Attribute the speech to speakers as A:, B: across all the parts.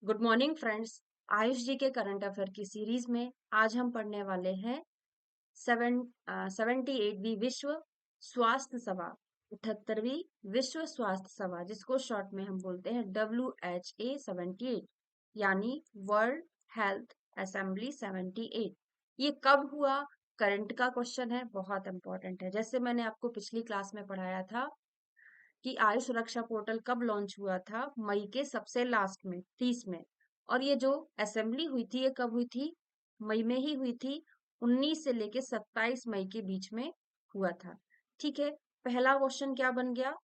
A: Good morning friends. Ayush ji के current affair की series में आज हम पढ़ने वाले हैं 78वीं विश्व स्वास्थ्य सभा, 78वीं विश्व स्वास्थ्य सभा, जिसको शॉर्ट में हम बोलते हैं WHA 78, यानी वर्ल्ड हेल्थ असेंबली 78। ये कब हुआ? करंट का क्वेश्चन है, बहुत इंपॉर्टेंट है। जैसे मैंने आपको पिछली क्लास में पढ़ाया था कि आयुष सुरक्षा पोर्टल कब लॉन्च हुआ था, मई के सबसे लास्ट में 30 में। और ये जो असेंबली हुई थी, ये कब हुई थी? मई में ही हुई थी। 19 से लेके 27 मई के बीच में हुआ था। ठीक है। पहला क्वेश्चन क्या बन गया?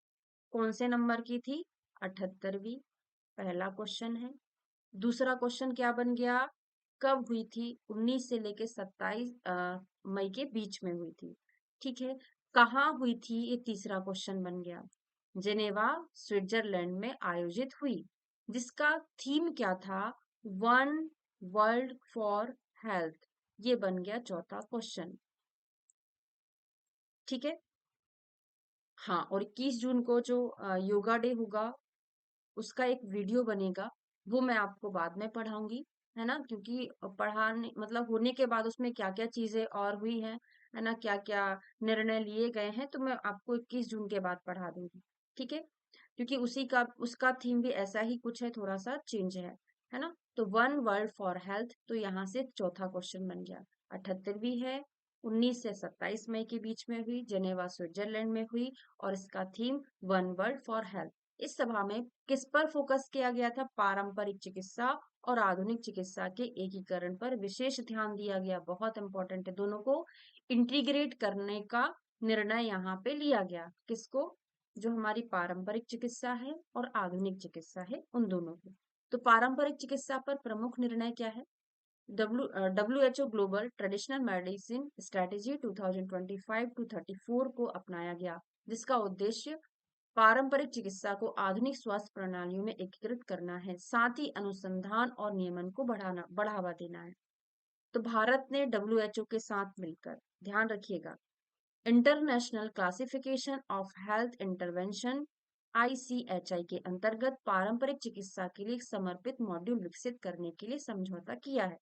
A: कौन से नंबर की थी? 78वीं। पहला क्वेश्चन है। दूसरा क्वेश्चन क्या बन गया? कब हुई थी? 19 से लेके 27 मई के बीच में हुई थी। ठीक है। कहाँ हुई थी? ये तीसरा क्वेश्चन बन गया। जेनेवा, स्विट्जरलैंड में आयोजित हुई। जिसका थीम क्या था? One world for health. ये बन गया चौथा क्वेश्चन। ठीक है। हाँ, और 21 जून को जो योगा डे होगा, उसका एक वीडियो बनेगा, वो मैं आपको बाद में पढ़ाऊंगी, है ना? क्योंकि पढ़ाने मतलब होने के बाद उसमें क्या क्या चीजें और हुई हैं, है ना, क्या क्या निर्णय लिए गए हैं, तो मैं आपको 21 जून के बाद पढ़ा दूंगी। ठीक है। क्योंकि उसी का उसका थीम भी ऐसा ही कुछ है, थोड़ा सा चेंज है ना? तो वन वर्ल्ड फॉर हेल्थ, तो यहाँ से चौथा क्वेश्चन बन गया। 78वीं है, 19 से 27 मई के बीच में हुई, जेनेवा स्विट्जरलैंड में हुई, और इसका theme one world for health. इस सभा में किस पर फोकस किया गया था? पारंपरिक चिकित्सा और आधुनिक चिकित्सा के एकीकरण पर विशेष ध्यान दिया गया। बहुत इंपॉर्टेंट है, दोनों को इंटीग्रेट करने का निर्णय यहाँ पे लिया गया। किसको? जो हमारी पारंपरिक चिकित्सा है और आधुनिक चिकित्सा है, उन दोनों को। तो पारंपरिक चिकित्सा पर प्रमुख निर्णय क्या है? WHO global traditional medicine strategy 2025 to 34 को अपनाया गया, जिसका उद्देश्य पारंपरिक चिकित्सा को आधुनिक स्वास्थ्य प्रणालियों में एकीकृत करना है, साथ ही अनुसंधान और नियमन को बढ़ावा देना है। तो भारत ने WHO के साथ मिलकर, ध्यान रखिएगा, international classification of health intervention ICHI के अंतर्गत पारंपरिक चिकित्सा के लिए समर्पित मॉड्यूल विकसित करने के लिए समझौता किया है।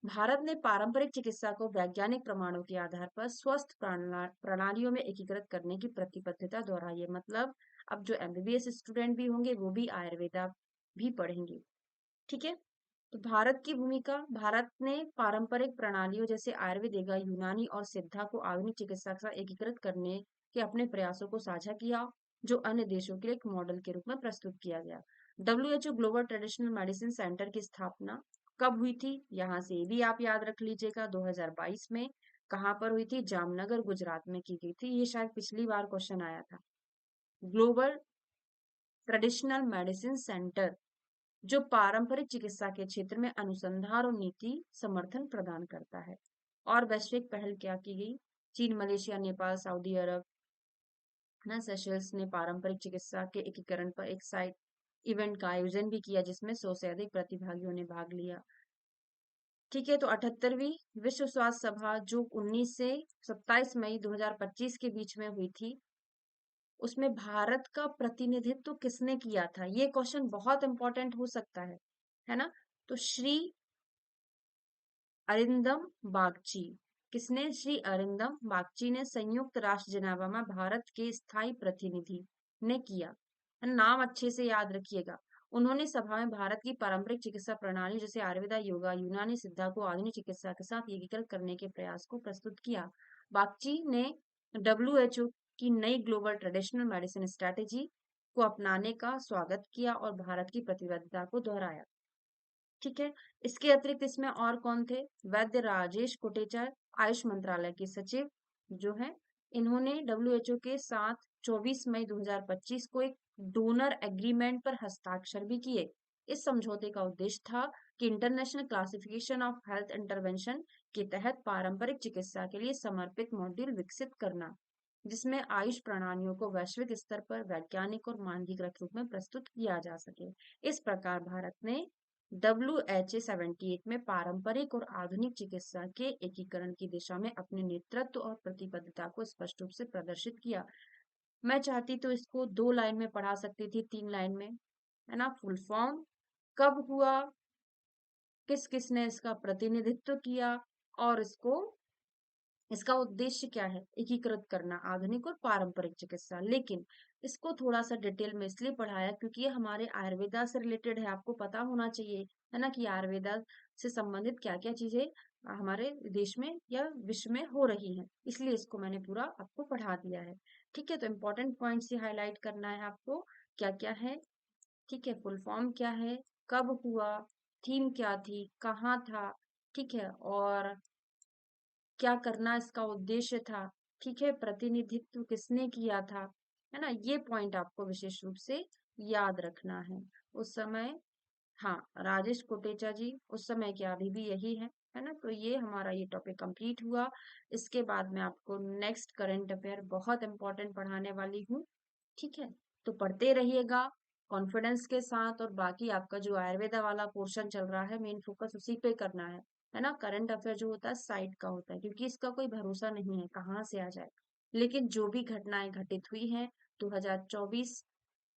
A: भारत ने पारंपरिक चिकित्सा को वैज्ञानिक प्रमाणों के आधार पर स्वस्थ प्रणालियों में एकीकृत करने की प्रतिबद्धता दोहराई है। मतलब अब जो MBBS स्टूडेंट भी होंगे, वो भी आयुर्वेदा भी पढ़ेंगे। ठीक है। तो भारत की भूमिका, भारत ने पारंपरिक प्रणालियों जैसे आयुर्वेदिक, यूनानी और सिद्धा को आधुनिक चिकित्सा के साथ एकीकृत करने के अपने प्रयासों को साझा किया, जो अन्य देशों के लिए एक मॉडल के रूप में प्रस्तुत किया गया। WHO global traditional medicine centre की स्थापना कब हुई थी? यहाँ से भी आप याद रख लीजिएगा, 2022 में। कहाँ पर हुई थी? जामनगर, गुजरात में की गई थी। ये शायद पिछली बार क्वेश्चन आया था। ग्लोबल ट्रेडिशनल मेडिसिन सेंटर, जो पारंपरिक चिकित्सा के क्षेत्र में अनुसंधान और नीति समर्थन प्रदान करता है। और वैश्विक पहल क्या की गई? चीन, मलेशिया, नेपाल, सऊदी अरब, है ना, सेशल्स ने पारंपरिक चिकित्सा के एकीकरण पर एक साइट इवेंट का आयोजन भी किया, जिसमें 100 से अधिक प्रतिभागियों ने भाग लिया। ठीक है। तो 78वीं विश्व स्वास्थ्य सभा, जो 19 से 27 मई 2025 के बीच में हुई थी, उसमें भारत का प्रतिनिधित्व किसने किया था? ये क्वेश्चन बहुत इंपॉर्टेंट हो सकता है ना? तो श्री अरिंदम बागची। किसने? श्री अरिंदम बागची ने संयुक्त राष्ट्र जेनेवा में भारत के स्थायी प्रतिनिधि ने किया। नाम अच्छे से याद रखिएगा। उन्होंने सभा में भारत की पारंपरिक चिकित्सा प्रणाली जैसे आयुर्वेदा, योगा, यूनानी सिद्धा को आधुनिक चिकित्सा के साथ एकीकृत करने के प्रयास को प्रस्तुत किया। बागची ने WHO की नई ग्लोबल ट्रेडिशनल मेडिसिन स्ट्रेटेजी को अपनाने का स्वागत किया और भारत की प्रतिबद्धता को दोहराया। ठीक है। इसके अतिरिक्त इसमें और कौन थे? वैद्य राजेश कोटेचा, आयुष मंत्रालय के सचिव जो है, इन्होंने WHO के साथ 24 मई 2025 को एक डोनर एग्रीमेंट पर हस्ताक्षर भी किए। इस समझौते का उद्देश्य था कि international classification of health intervention के तहत पारंपरिक चिकित्सा के लिए समर्पित मॉड्यूल विकसित करना, जिसमें आयुष प्रणालियों को वैश्विक स्तर पर वैज्ञानिक और मानकीकृत रूप में प्रस्तुत किया जा सके। इस प्रकार भारत ने WHA 78 में पारंपरिक और आधुनिक चिकित्सा के एकीकरण की दिशा में अपने नेतृत्व और प्रतिबद्धता को स्पष्ट रूप से प्रदर्शित किया। मैं चाहती तो इसको 2 लाइन में पढ़ा सकती थी, 3 लाइन में, है ना? फुल फॉर्म, कब हुआ, किस किसने इसका प्रतिनिधित्व किया, और इसका उद्देश्य क्या है, एकीकृत करना आधुनिक और पारंपरिक चिकित्सा। लेकिन इसको थोड़ा सा डिटेल में इसलिए पढ़ाया क्योंकि ये हमारे आयुर्वेदा से रिलेटेड है, आपको पता होना चाहिए, है ना, कि आयुर्वेदा से संबंधित क्या क्या चीजें हमारे देश में या विश्व में हो रही हैं, इसलिए इसको मैंने पूरा आपको पढ़ा दिया है। ठीक है, तो इम्पोर्टेंट पॉइंट्स ही हाईलाइट करना है आपको, क्या क्या है। ठीक है, फुल फॉर्म क्या है, कब हुआ, थीम क्या थी, कहाँ था, ठीक है, और क्या करना इसका उद्देश्य था, ठीक है, प्रतिनिधित्व किसने किया था, है ना, ये पॉइंट आपको विशेष रूप से याद रखना है। उस समय, हाँ, राजेश कोटेचा जी उस समय क्या, अभी भी यही है ना। तो ये हमारा ये टॉपिक कंप्लीट हुआ। इसके बाद मैं आपको नेक्स्ट करंट अफेयर बहुत इंपॉर्टेंट पढ़ाने वाली हूँ। ठीक है, तो पढ़ते रहिएगा कॉन्फिडेंस के साथ, और बाकी आपका जो आयुर्वेदा वाला पोर्शन चल रहा है, मेन फोकस उसी पे करना है ना। करंट अफेयर जो होता है साइड का होता है, क्योंकि इसका कोई भरोसा नहीं है कहाँ से आ जाए। लेकिन जो भी घटनाएं घटित हुई हैं 2024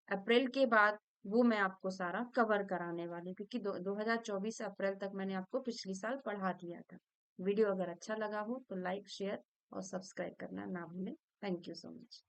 A: अप्रैल के बाद, वो मैं आपको सारा कवर कराने वाली हूँ, क्योंकि 2024 अप्रैल तक मैंने आपको पिछली साल पढ़ा दिया था। वीडियो अगर अच्छा लगा हो तो लाइक शेयर और सब्सक्राइब करना ना भूलें। Thank you so much.